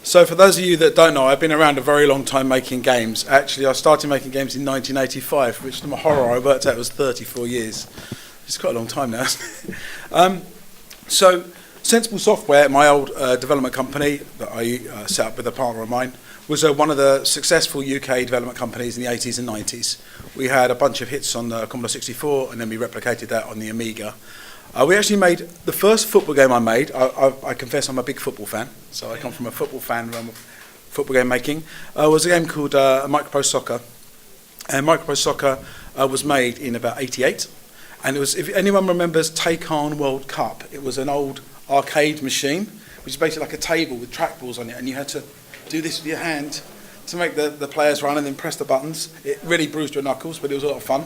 So for those of you that don't know, I've been around a very long time making games. Actually, I started making games in 1985, which to my horror I worked out was 34 years. It's quite a long time now, isn't it? So Sensible Software, my old development company that I set up with a partner of mine, was one of the successful UK development companies in the 80s and 90s. We had a bunch of hits on the Commodore 64, and then we replicated that on the Amiga. We actually made the first football game I made. I confess I'm a big football fan, so I come from a football fan realm of football game making. Was a game called Microprose Soccer, and Microprose Soccer was made in about '88, and it was, if anyone remembers Take-On World Cup, it was an old arcade machine, which is basically like a table with trackballs on it, and you had to do this with your hand to make the players run and then press the buttons. It really bruised your knuckles, but it was a lot of fun.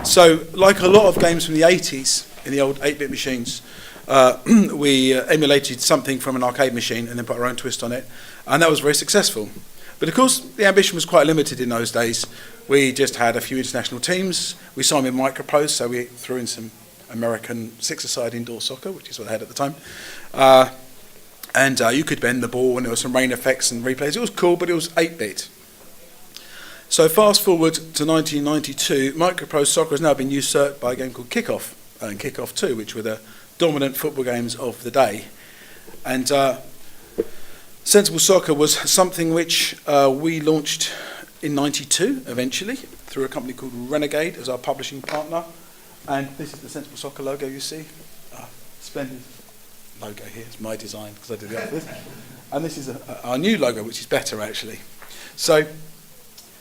So, like a lot of games from the 80s, in the old 8-bit machines, we emulated something from an arcade machine and then put our own twist on it, and that was very successful. But of course, the ambition was quite limited in those days. We just had a few international teams. We signed with Microprose, so we threw in some American six-a-side indoor soccer, which is what they had at the time. And you could bend the ball, and there were some rain effects and replays. It was cool, but it was 8-bit. So fast forward to 1992, Microprose Soccer has now been usurped by a game called Kickoff and Kickoff 2, which were the dominant football games of the day. And Sensible Soccer was something which we launched in '92 eventually through a company called Renegade as our publishing partner. And this is the Sensible Soccer logo you see. Splendid logo here. It's my design because I did the others. And this is our new logo, which is better actually. So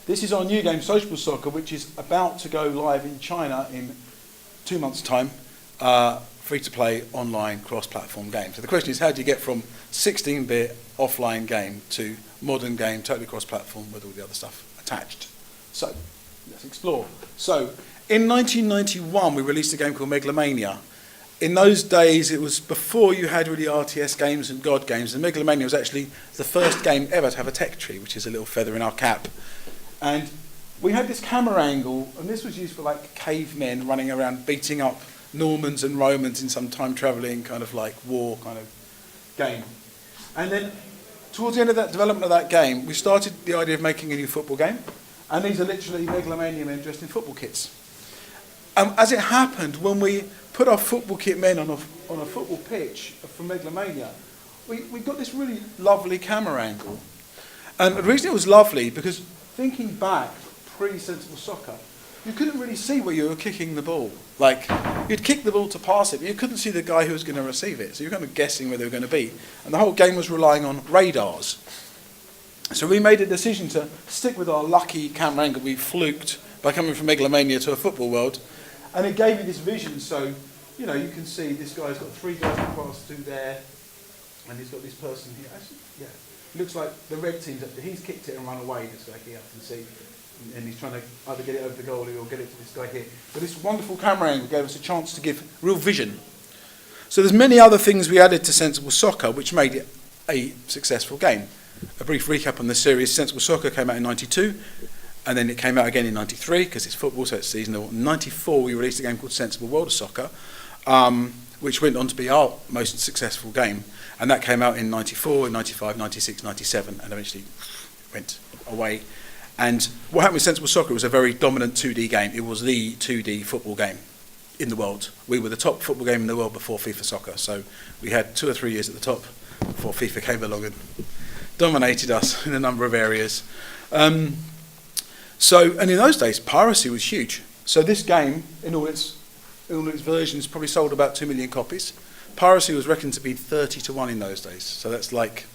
this is our new game, Social Soccer, which is about to go live in China in 2 months' time. Free-to-play online cross-platform game. So the question is, how do you get from 16-bit offline game to modern game, totally cross-platform with all the other stuff attached? So let's explore. So in 1991, we released a game called Megalomania. In those days, it was before you had really RTS games and God games, and Megalomania was actually the first game ever to have a tech tree, which is a little feather in our cap. And we had this camera angle, and this was used for like cavemen running around beating up Normans and Romans in some time-travelling kind of like war kind of game. And then towards the end of that development of that game, we started the idea of making a new football game, and these are literally Megalomania men dressed in football kits. As it happened, when we put our football kit men on a football pitch for Megalomania, we got this really lovely camera angle. And the reason it was lovely, because thinking back, pre-Sensible Soccer, you couldn't really see where you were kicking the ball. Like, you'd kick the ball to pass it, but you couldn't see the guy who was going to receive it. So you were kind of guessing where they were going to be. And the whole game was relying on radars. So we made a decision to stick with our lucky camera angle we fluked by coming from Megalomania to a football world. And it gave you this vision. So, you know, you can see this guy's got 3 guys across, 2 there, and he's got this person here. Actually, yeah. It looks like the red team's up there. He's kicked it and run away, this guy here, I can see. And he's trying to either get it over the goalie or get it to this guy here. But this wonderful camera angle gave us a chance to give real vision. So there's many other things we added to Sensible Soccer which made it a successful game. A brief recap on the series. Sensible Soccer came out in '92, and then it came out again in '93 because it's football, so it's seasonal. In '94 we released a game called Sensible World of Soccer, which went on to be our most successful game. And that came out in '94, in '95, '96, '97, and eventually went away. And what happened with Sensible Soccer, it was a very dominant 2D game. It was the 2D football game in the world. We were the top football game in the world before FIFA Soccer. So we had 2 or 3 years at the top before FIFA came along and dominated us in a number of areas. And in those days, piracy was huge. So this game, in all its versions, probably sold about 2 million copies. Piracy was reckoned to be 30 to 1 in those days. So that's like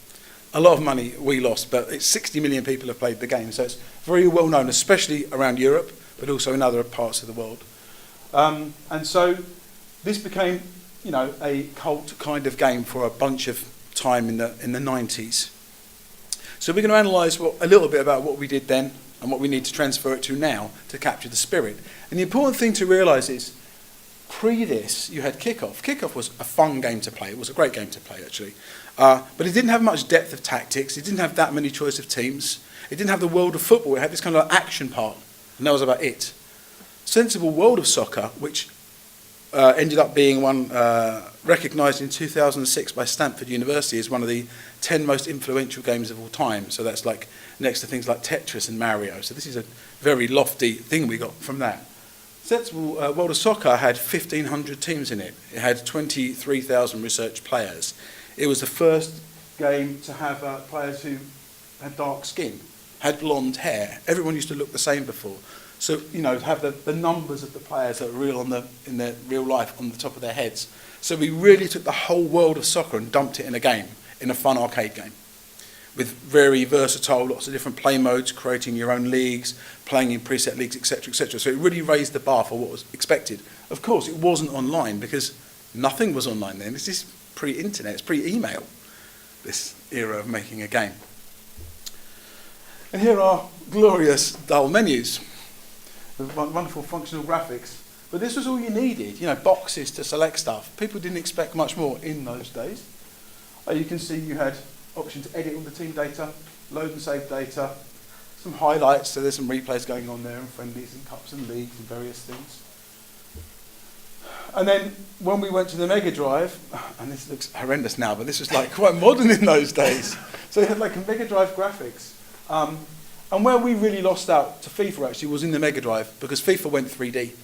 a lot of money we lost, but 60 million people have played the game, so it's very well known, especially around Europe, but also in other parts of the world. And so this became, you know, a cult kind of game for a bunch of time in the 90s. So we're going to analyse a little bit about what we did then and what we need to transfer it to now to capture the spirit. And the important thing to realise is, pre this, you had Kickoff. Kickoff was a fun game to play. It was a great game to play, actually. But it didn't have much depth of tactics. It didn't have that many choice of teams. It didn't have the world of football. It had this kind of action part, and that was about it. Sensible World of Soccer, which ended up being one recognised in 2006 by Stanford University as one of the 10 most influential games of all time. So that's like next to things like Tetris and Mario. So this is a very lofty thing we got from that. Sensible World of Soccer had 1,500 teams in it. It had 23,000 research players. It was the first game to have players who had dark skin, had blonde hair. Everyone used to look the same before. So, you know, have the numbers of the players that are real in their real life on the top of their heads. So we really took the whole world of soccer and dumped it in a game, in a fun arcade game, with very versatile, lots of different play modes, creating your own leagues, playing in preset leagues, etc., etc. So it really raised the bar for what was expected. Of course, it wasn't online because nothing was online then. This is pre-internet, it's pre-email, this era of making a game. And here are glorious dull menus with wonderful functional graphics. But this was all you needed, you know, boxes to select stuff. People didn't expect much more in those days. You can see you had option to edit all the team data, load and save data, some highlights, so there's some replays going on there, and friendlies and cups and leagues and various things. And then when we went to the Mega Drive, and this looks horrendous now, but this was like quite modern in those days. So you had like a Mega Drive graphics. And where we really lost out to FIFA actually was in the Mega Drive, because FIFA went 3D.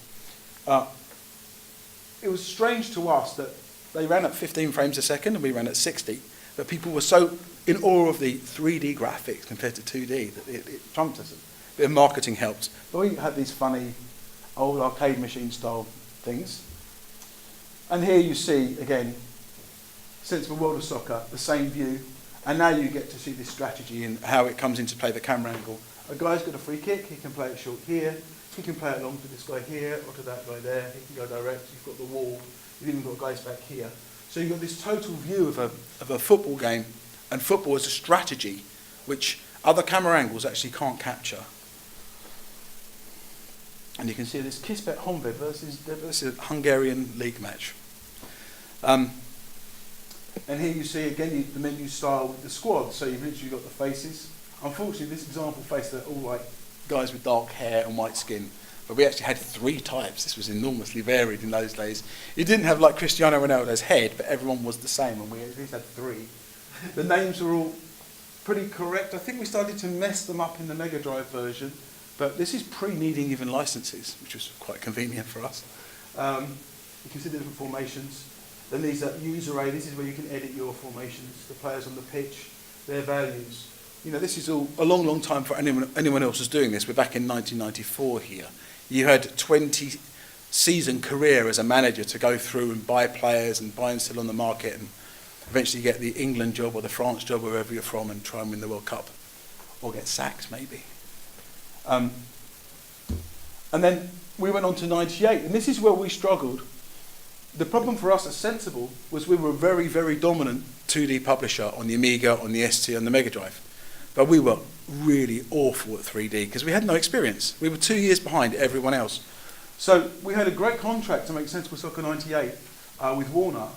It was strange to us that they ran at 15 frames a second and we ran at 60, but people were so in awe of the 3D graphics compared to 2D that it trumped us. A bit of marketing helped. But we had these funny old arcade machine style things. And here you see, again, Sensible World of Soccer, the same view, and now you get to see this strategy and how it comes into play, the camera angle. A guy's got a free kick, he can play it short here, he can play it long to this guy here or to that guy there, he can go direct, you've got the wall, you've even got guys back here. So you've got this total view of a football game, and football is a strategy which other camera angles actually can't capture. And you can see this Kispet Honvéd versus a Hungarian league match. And here you see again the menu style with the squad, so you've literally got the faces. Unfortunately, this example face, they're all like guys with dark hair and white skin. But we actually had 3 types. This was enormously varied in those days. You didn't have like Cristiano Ronaldo's head, but everyone was the same, and we at least had 3. The names were all pretty correct. I think we started to mess them up in the Mega Drive version, but this is pre-needing even licenses, which was quite convenient for us. You can see the different formations. Then these are user A. This is where you can edit your formations, the players on the pitch, their values. You know, this is all a long, long time for anyone else was doing this. We're back in 1994 here. You had 20-season career as a manager to go through and buy players and buy and sell on the market and eventually get the England job or the France job, wherever you're from, and try and win the World Cup. Or get sacked, maybe. And then we went on to 98, and this is where we struggled. The problem for us as Sensible was we were a very, very dominant 2D publisher on the Amiga, on the ST, on the Mega Drive. But we were really awful at 3D because we had no experience. We were 2 years behind everyone else. So we had a great contract to make Sensible Soccer 98 with Warner,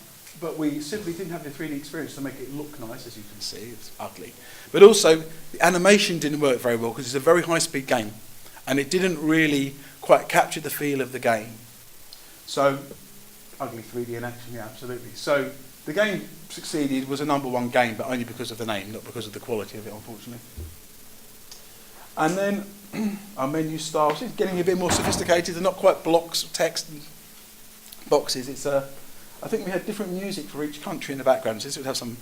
but we simply didn't have the 3D experience to make it look nice, as you can see. It's ugly. But also, the animation didn't work very well because it's a very high-speed game, and it didn't really quite capture the feel of the game. So, ugly 3D in action, yeah, absolutely. So the game succeeded, was a #1 game, but only because of the name, not because of the quality of it, unfortunately. And then our menu styles is getting a bit more sophisticated. They're not quite blocks of text and boxes. It's I think we had different music for each country in the background. So this would have some.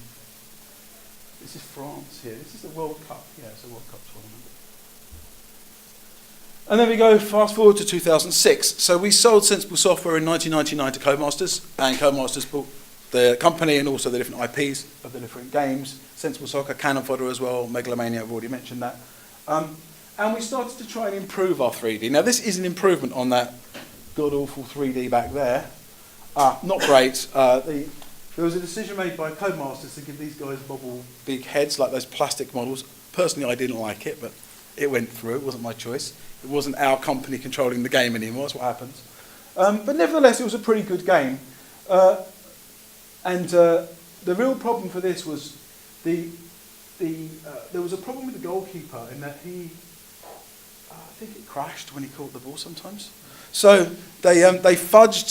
This is France here. This is the World Cup. Yeah, it's a World Cup tournament. And then we go fast forward to 2006. So we sold Sensible Software in 1999 to Codemasters, and Codemasters bought the company and also the different IPs of the different games. Sensible Soccer, Cannon Fodder as well, Megalomania, I've already mentioned that. And we started to try and improve our 3D. Now this is an improvement on that god-awful 3D back there. Not great. There was a decision made by Codemasters to give these guys bubble big heads like those plastic models. Personally, I didn't like it, but it went through. It wasn't my choice. It wasn't our company controlling the game anymore. That's what happens. But nevertheless, it was a pretty good game. And the real problem for this was there was a problem with the goalkeeper in that I think it crashed when he caught the ball sometimes. So they fudged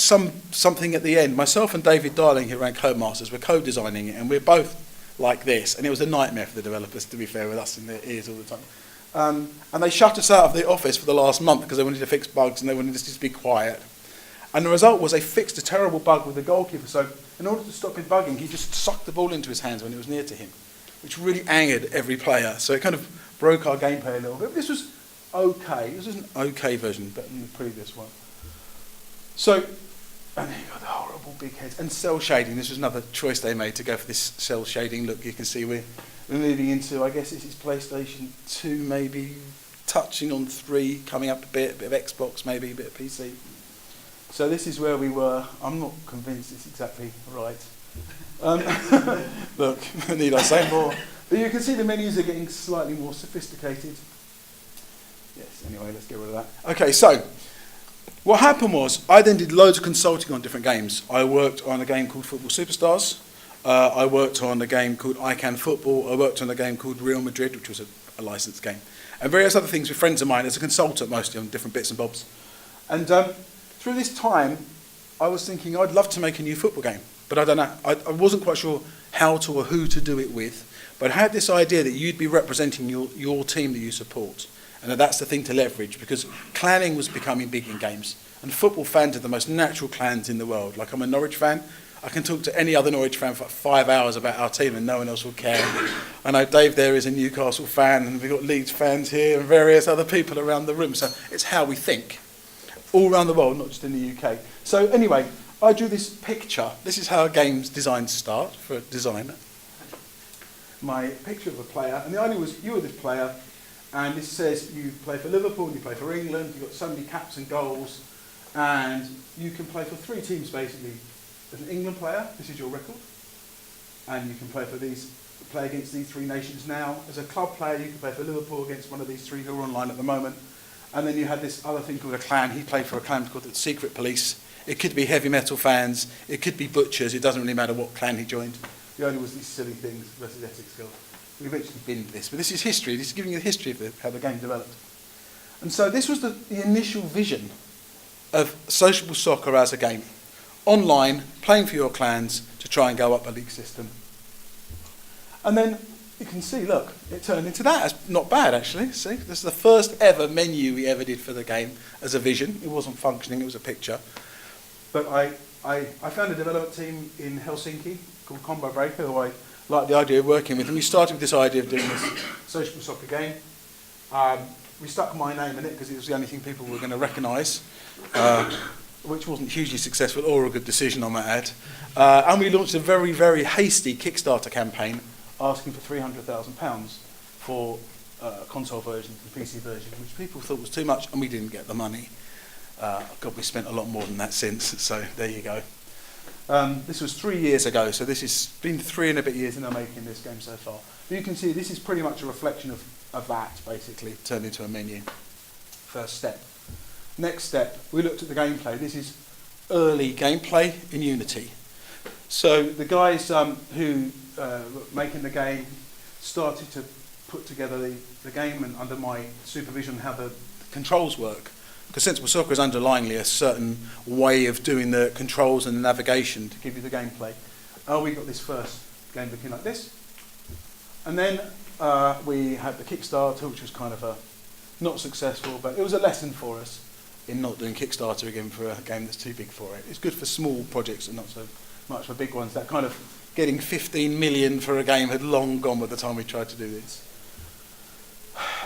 something at the end. Myself and David Darling, who ran Codemasters, were co-designing it, and we're both like this. And it was a nightmare for the developers, to be fair, with us in their ears all the time. And they shut us out of the office for the last month because they wanted to fix bugs and they wanted us to just be quiet. And the result was they fixed a terrible bug with the goalkeeper. So in order to stop him bugging, he just sucked the ball into his hands when it was near to him, which really angered every player. So it kind of broke our gameplay a little bit. But this was okay. This was an okay version, better than the previous one. So, and then you've got the horrible big heads. And cell shading. This was another choice they made to go for this cell shading look. You can see we're moving into, I guess this is PlayStation 2 maybe, touching on 3, coming up a bit of Xbox maybe, a bit of PC. So this is where we were. I'm not convinced it's exactly right. Look, need I say more? But you can see the menus are getting slightly more sophisticated. Yes, anyway, let's get rid of that. Okay, so what happened was I then did loads of consulting on different games. I worked on a game called Football Superstars. I worked on a game called I Can Football. I worked on a game called Real Madrid, which was a licensed game. And various other things with friends of mine as a consultant mostly on different bits and bobs. And through this time, I was thinking I'd love to make a new football game. But I don't know, I wasn't quite sure how to or who to do it with. But I had this idea that you'd be representing your team that you support. And that's the thing to leverage, because clanning was becoming big in games. And football fans are the most natural clans in the world. Like, I'm a Norwich fan. I can talk to any other Norwich fan for 5 hours about our team and no one else will care. I know Dave there is a Newcastle fan, and we've got Leeds fans here and various other people around the room. So it's how we think, all around the world, not just in the UK. So anyway, I drew this picture. This is how a game's designs start for a designer. My picture of a player, and the idea was you were this player, and this says you play for Liverpool, you play for England, you've got so many caps and goals, and you can play for 3 teams basically. As an England player, this is your record, and you can play against these 3 nations now. As a club player, you can play for Liverpool against one of these 3 who are online at the moment. And then you had this other thing called a clan. He played for a clan called the Secret Police. It could be heavy metal fans, it could be butchers, it doesn't really matter what clan he joined. The only was these silly things versus ethics skills. We eventually binned this, but this is history. This is giving you the history of how the game developed. And so this was the initial vision of sociable soccer as a game. Online, playing for your clans to try and go up a league system. And then you can see, look, it turned into that. It's not bad, actually. See, this is the first ever menu we ever did for the game as a vision. It wasn't functioning, it was a picture. But I found a development team in Helsinki called Combo Breaker, who I liked the idea of working with. And we started with this idea of doing this sociable soccer game. We stuck my name in it because it was the only thing people were going to recognise. Which wasn't hugely successful or a good decision, I might add. And we launched a very, very hasty Kickstarter campaign asking for £300,000 for console versions and PC version, which people thought was too much, and we didn't get the money. God, we spent a lot more than that since, so there you go. This was 3 years ago, so this has been 3 and a bit years in the making this game so far. But you can see this is pretty much a reflection of that, basically, turned into a menu. First step. Next step, we looked at the gameplay. This is early gameplay in Unity. So the guys who were making the game started to put together the game, and under my supervision how the controls work. Because Sensible Soccer is underlyingly a certain way of doing the controls and the navigation to give you the gameplay. We got this first game looking like this. And then we had the Kickstarter, which was kind of not successful, but it was a lesson for us in not doing Kickstarter again for a game that's too big for it. It's good for small projects and not so much for big ones. That kind of getting 15 million for a game had long gone by the time we tried to do this.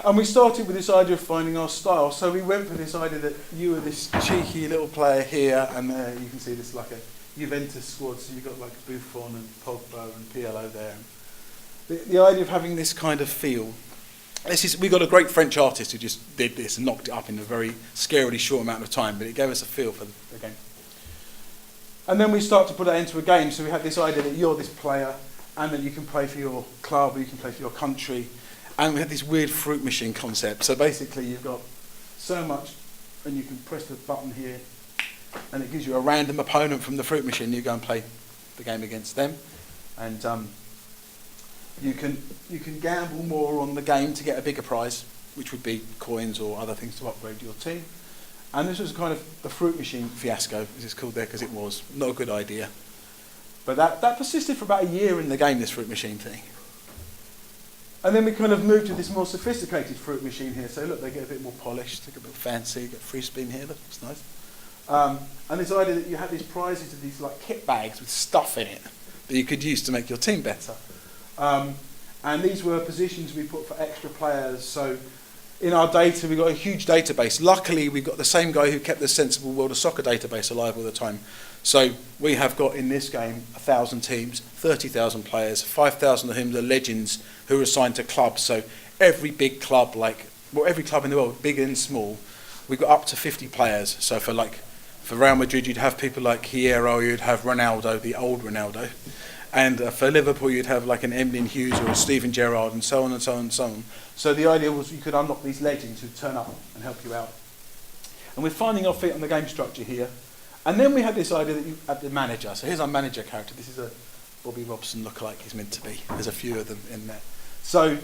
And we started with this idea of finding our style. So we went for this idea that you were this cheeky little player here, and you can see this like a Juventus squad, so you've got like Buffon and Pogba and PLO there. The idea of having this kind of feel. We got a great French artist who just did this and knocked it up in a very scarily short amount of time, but it gave us a feel for the game. And then we start to put that into a game, so we had this idea that you're this player, and that you can play for your club, or you can play for your country, and we had this weird fruit machine concept. So basically you've got so much, and you can press the button here, and it gives you a random opponent from the fruit machine. You go and play the game against them, and you can gamble more on the game to get a bigger prize, which would be coins or other things to upgrade your team. And this was kind of the fruit machine fiasco, as it's called there, because it was not a good idea. But that persisted for about a year in the game, this fruit machine thing. And then we kind of moved to this more sophisticated fruit machine here. So look, they get a bit more polished, they get a bit fancy, get free spin here, look, it's nice. And this idea that you had these prizes of these like kit bags with stuff in it that you could use to make your team better. And these were positions we put for extra players. So in our data, we got a huge database. Luckily, we got the same guy who kept the Sensible World of Soccer database alive all the time. So we have got in this game 1,000 teams, 30,000 players, 5,000 of whom are legends who are assigned to clubs. So every big club, every club in the world, big and small, we've got up to 50 players. So for Real Madrid, you'd have people like Hierro, you'd have Ronaldo, the old Ronaldo. And for Liverpool, you'd have like an Emlyn Hughes or a Steven Gerrard and so on and so on and so on. So the idea was you could unlock these legends who'd turn up and help you out. And we're finding our feet on the game structure here. And then we had this idea that you had the manager. So here's our manager character. This is a Bobby Robson lookalike he's meant to be. There's a few of them in there. So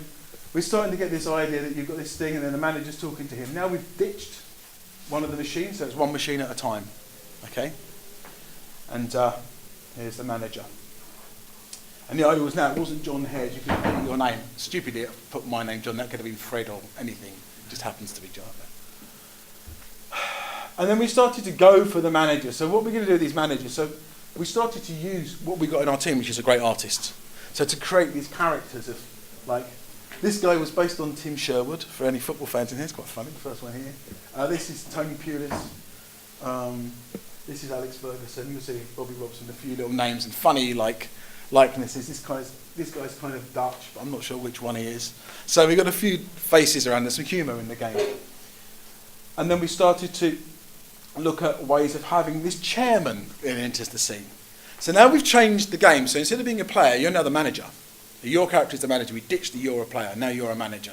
we're starting to get this idea that you've got this thing and then the manager's talking to him. Now we've ditched one of the machines, so it's one machine at a time. Okay? And here's the manager. And the idea was now it wasn't Jon Hare, you could put your name. Stupidly, I put my name, John, that could have been Fred or anything. It just happens to be John. And then we started to go for the manager. So what we're going to do with these managers, so we started to use what we got in our team, which is a great artist. So to create these characters of, like, this guy was based on Tim Sherwood, for any football fans in here, it's quite funny, the first one here. This is Tony Pulis. This is Alex Ferguson. You'll see Bobby Robson, a few little names and funny, likenesses. This guy's kind of Dutch, but I'm not sure which one he is. So we've got a few faces around, there's some humour in the game. And then we started to look at ways of having this chairman into the scene. So now we've changed the game. So instead of being a player, you're now the manager. Your character is the manager. We ditched the you're a player. Now you're a manager.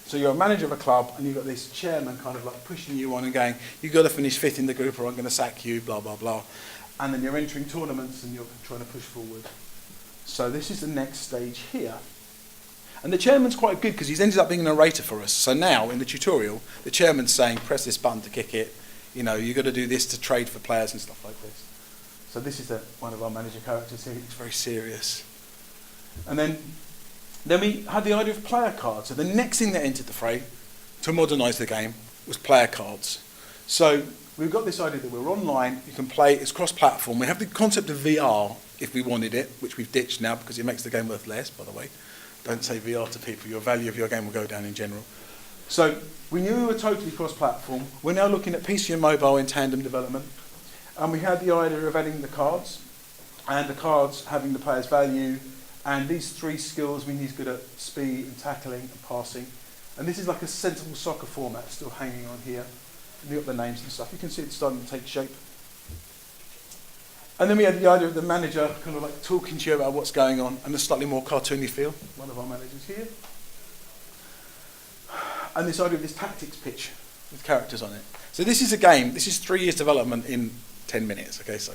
So you're a manager of a club, and you've got this chairman kind of like pushing you on and going, you've got to finish fifth in the group or I'm going to sack you, blah, blah, blah. And then you're entering tournaments and you're trying to push forward. So this is the next stage here. And the chairman's quite good because he's ended up being a narrator for us. So now in the tutorial, the chairman's saying, press this button to kick it. You know, you've got to do this to trade for players and stuff like this. So this is one of our manager characters here. It's very serious. And then we had the idea of player cards. So the next thing that entered the fray to modernise the game was player cards. So we've got this idea that we're online, you can play, it's cross-platform. We have the concept of VR if we wanted it, which we've ditched now because it makes the game worth less, by the way. Don't say VR to people, your value of your game will go down in general. So we knew we were totally cross-platform. We're now looking at PC and mobile in tandem development. And we had the idea of adding the cards, and the cards having the player's value, and these three skills mean he's good at speed and tackling and passing. And this is like a sensible soccer format still hanging on here. And you've got the names and stuff. You can see it's starting to take shape. And then we had the idea of the manager kind of like talking to you about what's going on, and a slightly more cartoony feel. One of our managers here. And this idea of this tactics pitch with characters on it. So this is a game. This is 3 years development in 10 minutes. Okay, so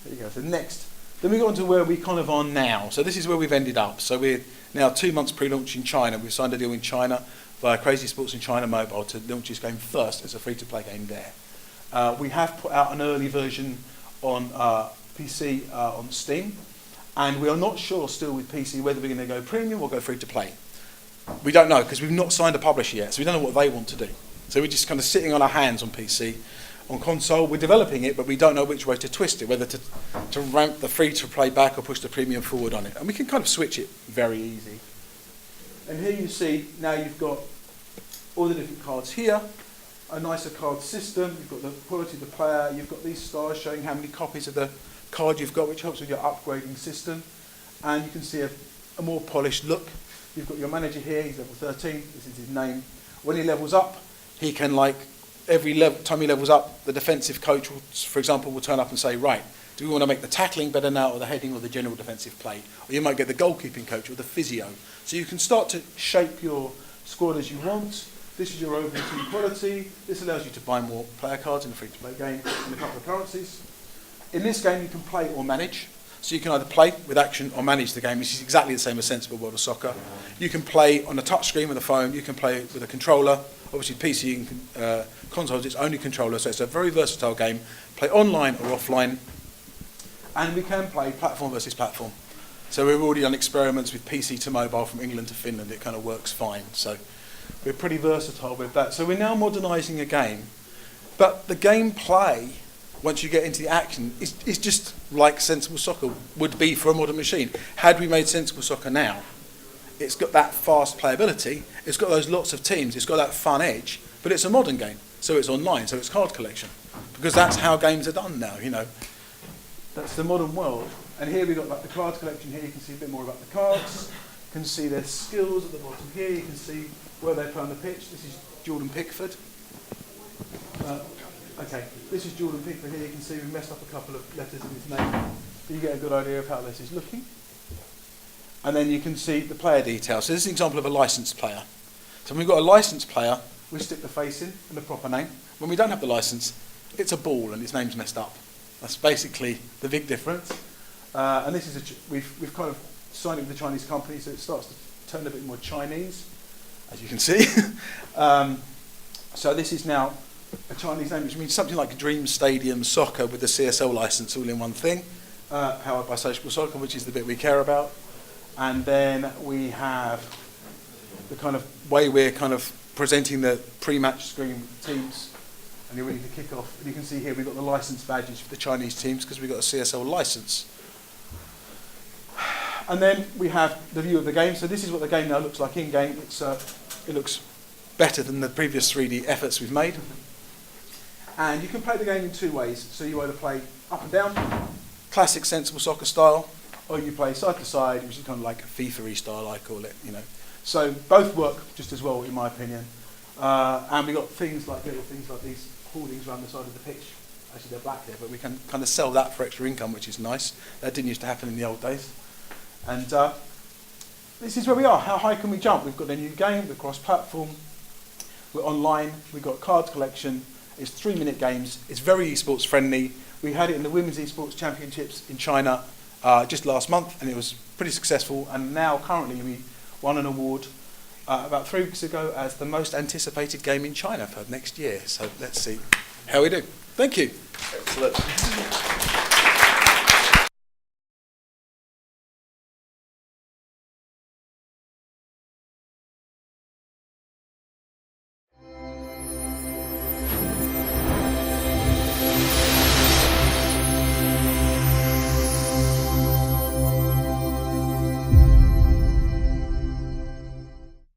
there you go. So next, then we got on to where we kind of are now. So this is where we've ended up. So we're now 2 months pre-launch in China. We've signed a deal in China via Crazy Sports in China Mobile to launch this game first as a free-to-play game there. We have put out an early version on PC on Steam, and we are not sure still with PC whether we're going to go premium or go free-to-play. We don't know because we've not signed a publisher yet, so we don't know what they want to do. So we're just kind of sitting on our hands on PC. On console, we're developing it, but we don't know which way to twist it, whether to ramp the free-to-play back or push the premium forward on it. And we can kind of switch it very easy. And here you see, now you've got all the different cards here, a nicer card system, you've got the quality of the player, you've got these stars showing how many copies of the card you've got, which helps with your upgrading system. And you can see a more polished look. You've got your manager here, he's level 13, this is his name. When he levels up, he can every time he levels up, the defensive coach, for example, will turn up and say, right, do we want to make the tackling better now or the heading or the general defensive play? Or you might get the goalkeeping coach or the physio. So you can start to shape your squad as you want. This is your overall team quality. This allows you to buy more player cards in a free-to-play game in a couple of currencies. In this game, you can play or manage. So you can either play with action or manage the game, which is exactly the same as Sensible World of Soccer. You can play on a touch screen with a phone, you can play with a controller. Obviously PC and consoles, it's only controller, so it's a very versatile game. Play online or offline. And we can play platform versus platform. So we've already done experiments with PC to mobile from England to Finland. It kind of works fine. So we're pretty versatile with that. So we're now modernising a game. But the gameplay, once you get into the action, is just like Sensible Soccer would be for a modern machine. Had we made Sensible Soccer now, it's got that fast playability, it's got those lots of teams, it's got that fun edge, but it's a modern game. So it's online, so it's card collection. Because that's how games are done now, you know. That's the modern world. And here we've got like the card collection here. You can see a bit more about the cards. You can see their skills at the bottom here. You can see where they play on the pitch. This is Jordan Pickford. Okay, this is Jordan Pickford here. You can see we messed up a couple of letters in his name. But you get a good idea of how this is looking. And then you can see the player details. So this is an example of a licensed player. So when we've got a licensed player, we stick the face in and the proper name. When we don't have the license, it's a ball and his name's messed up. That's basically the big difference. And this is we've kind of signed it with a Chinese company, so it starts to turn a bit more Chinese, as you can see. So this is now a Chinese name, which means something like Dream Stadium Soccer with the CSL license all in one thing, powered by Social Soccer, which is the bit we care about. And then we have the kind of way we're kind of presenting the pre-match screen teams. And you're ready to kick off. And you can see here we've got the license badges for the Chinese teams because we've got a CSL license. And then we have the view of the game. So this is what the game now looks like in-game. It looks better than the previous 3D efforts we've made. And you can play the game in two ways. So you either play up and down, classic Sensible Soccer style, or you play side to side, which is kind of like a FIFA-y style, I call it, you know. So both work just as well, in my opinion. And we've got little things like these hoardings around the side of the pitch. Actually, they're black here, but we can kind of sell that for extra income, which is nice. That didn't used to happen in the old days. And this is where we are. How high can we jump? We've got a new game. We're cross-platform. We're online. We've got card collection. It's 3-minute games. It's very esports friendly. We had it in the Women's Esports Championships in China just last month, and it was pretty successful. And now, currently, we won an award about 3 weeks ago as the most anticipated game in China for next year. So let's see how we do. Thank you. Excellent.